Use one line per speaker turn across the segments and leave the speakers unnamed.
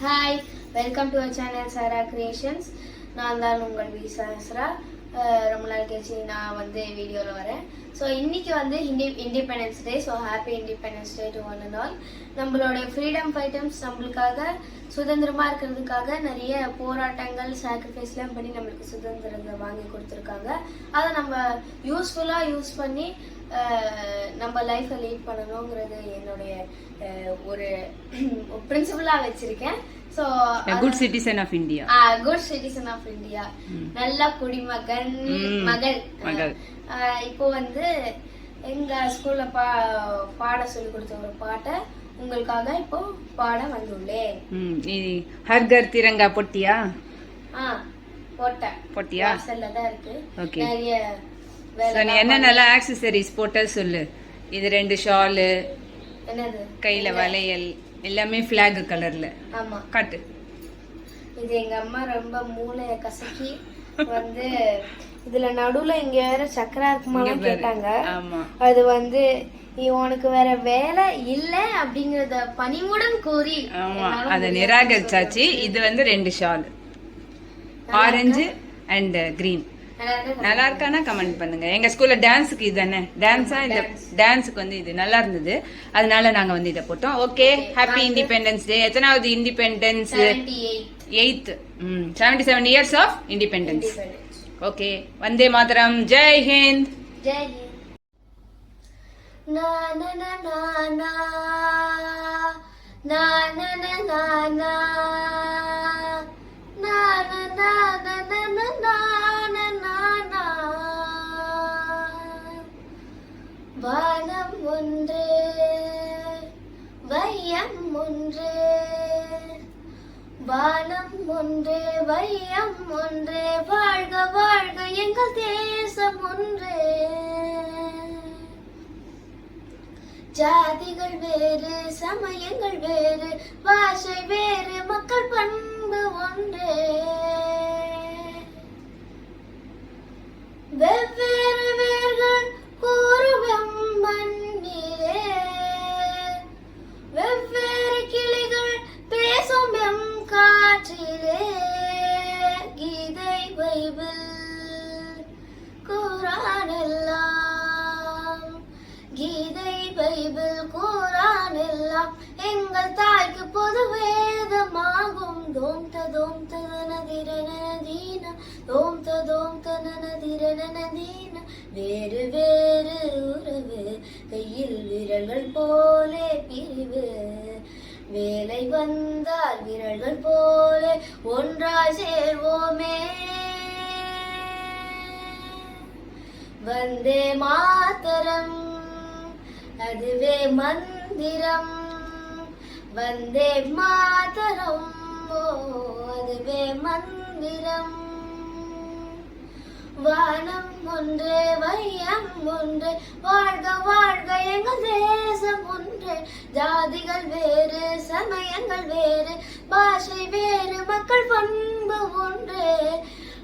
Hi, welcome to our channel Sara creations. நான் தான் உங்கள் வி சஹஸ்ரா. ரொம்ப நாள் கழிச்சு நான் வந்து வீடியோவில் வரேன். ஸோ இன்னைக்கு வந்து independence day. So happy independence day to one and all. நம்மளுடைய ஃப்ரீடம் ஃபைட்டர்ஸ் நம்மளுக்காக சுதந்திரமாக இருக்கிறதுக்காக நிறைய போராட்டங்கள் சாக்ரிஃபைஸ்லாம் பண்ணி நம்மளுக்கு சுதந்திரத்தை வாங்கி கொடுத்துருக்காங்க. அதை நம்ம யூஸ்ஃபுல்லாக யூஸ் பண்ணி நம்ம லைஃப்பை லீட் பண்ணணுங்கிறது என்னுடைய ஒரு பிரின்சிபலாக வச்சிருக்கேன். So
good citizen of India.
Good citizen of India, நல்ல குடிமகன் மகள். இப்போ வந்து எங்க ஸ்கூல்ல பாட சொல்லி கொடுத்த ஒரு பாட்டை உங்களுக்காக இப்போ பாட வந்துள்ளேன்.
ஹர்கர் திரங்கா பொட்டியா?
போட்டியா செல்லதான் இருக்கு. நிறைய
நீ என்னென்னலாம் ஆக்சசரிஸ் போட்ட சொல்லு. இது 2 ஷாலு,
என்னது
கையில வளையல், எல்லாமே ஃபிளாக் கலர்ல.
ஆமா,
காட்டு.
இது எங்க அம்மா ரொம்ப மூளைய கசக்கி வந்து இதுல நடுவுல இங்க வேற சக்கரா இருக்குமான்னு கேட்டாங்க. அது வந்து உனக்கு வேற வேலை இல்ல அப்படிங்கறத பணிவுடன் கூறி
அத நிராகரிச்சாச்சு. இது வந்து 2 ஷால், ஆரஞ்சு அண்ட் கிரீன். நல்லா இருக்கானா கமெண்ட் பண்ணுங்க. எங்க ஸ்கூல்ல டான்ஸுக்கு இதுதானே டான்ஸா, இந்த டான்ஸுக்கு வந்து இது நல்லா இருந்தது, அதனால நாங்க வந்து இதை போட்டோம். Okay, happy independence day. எத்தனாவது independence? 8th. 77 years of independence. Okay, வந்தே மாதரம். ஜெய் ஹிந்த்.
ஜெய் ஹிந்த். நா நா நா நா நா நா நா நா நா நா நா நா நா. வானம் ஒன்று, வையம் ஒன்று, வானம் ஒன்று, வையம் ஒன்று, வாழ்க வாழ்க எங்கள் தேசம் ஒன்று. ஜாதிகள் வேறு, சமயங்கள் வேறு, பாஷை வேறு, மக்கள் பண்பு ஒன்று. வெவ்வேறு வேர்கள் கூறும் மண்ணிலே, வெவ்வேறு கிளிகள் பேசும் எம் காற்றிலே. கீதை பைபிள் குர்ஆன் எல்லாம், கீதை பைபிள் குர்ஆன் எல்லாம் எங்கள் தாய்க்கு பொது வேதமாகும். தோம் தோம் தனதிரனதீன, தோம் தோம் தனதிரனதீன. வேறு வேறு உறவு, கையில் விரல்கள் போலே பிரிவு. வேலை வந்தால் விரல்கள் போலே ஒன்றாய் சேர்வோமே. வந்தே மாதரம், அதுவே மந்திரம். வந்தே மாதரம், அதுவே மந்திரம். வானம் ஒன்று, வையம் ஒன்று, வாழ்க வாழ்க எங்கள் தேசம் ஒன்று. ஜாதிகள் வேறு, சமயங்கள் வேறு, பாஷை வேறு, மக்கள் பண்பு ஒன்று.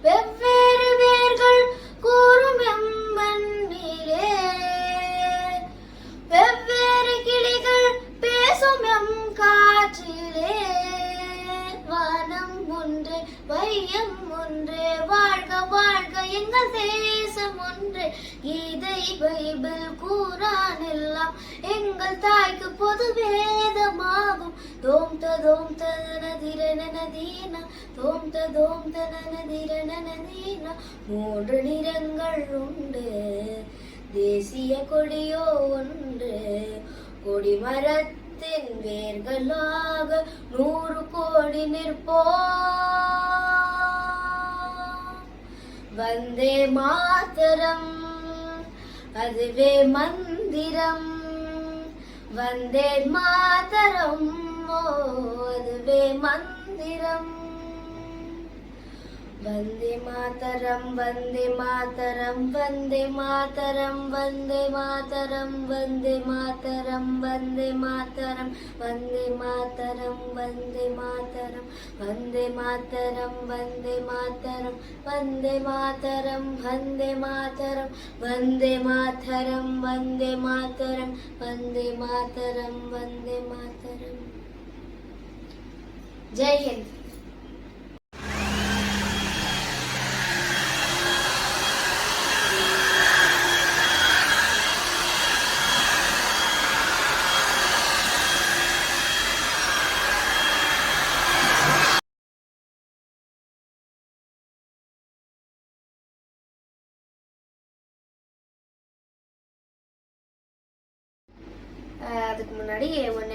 வெவ்வேறு வேர்கள் கூறும் எம் மண்ணிலே, வெவ்வேறு கிளிகள் பேசும் எம் காற்றிலே. வானம் ஒன்று, வையம் ஒன்று, வாழ்க வாழ்க எங்கள் தேசம் ஒன்று. கீதை பைபிள் குர்ஆன் எல்லாம் எங்கள் தாய்க்கு பொது வேதமாகும். தோம் தோம் தனதிரனதீன, தோம் தோம் தனதிரனதீன. 3 நிறங்கள் உண்டு, தேசிய கொடியோ ஒன்று. கொடிமரத்தின் வேர்களாக 100 கோடி நிற்போம். வந்தே மாதரம், அதுவே மந்திரம். வந்தே மாதரம், அதுவே மந்திரம். வந்தே மாதரம், வந்தே மாதரம், வந்தே மாதரம், வந்தே மாதரம், வந்தே மாதரம், வந்தே மாதரம், வந்தே மாதரம், வந்தே மாதரம், வந்தே மாதரம், வந்தே மாதரம், வந்தே மாதரம், வந்தே மாதரம், வந்தே மாதரம், வந்தே மாதரம், வந்தே மாதரம், வந்தே மாதரம். ஜெய் ஹிந்த். அதுக்கு முன்னாடி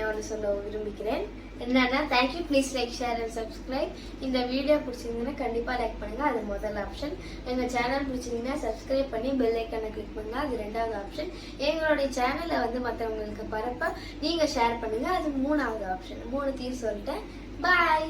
ஒன்று சொல்ல விரும்புகிறேன். என்னன்னா, thank you, please like, share and subscribe. இந்த வீடியோ பிடிச்சிருந்தீங்கன்னா கண்டிப்பாக லைக் பண்ணுங்க, அது முதல் ஆப்ஷன். எங்கள் சேனல் பிடிச்சிங்கன்னா சப்ஸ்கிரைப் பண்ணி பெல் ஐக்கனை கிளிக் பண்ணுங்க, அது ரெண்டாவது ஆப்ஷன். எங்களுடைய சேனலை வந்து மற்றவங்களுக்கு பரப்ப நீங்கள் ஷேர் பண்ணுங்க, அது மூணாவது ஆப்ஷன். 3 சொல்லிட்டேன். பாய்.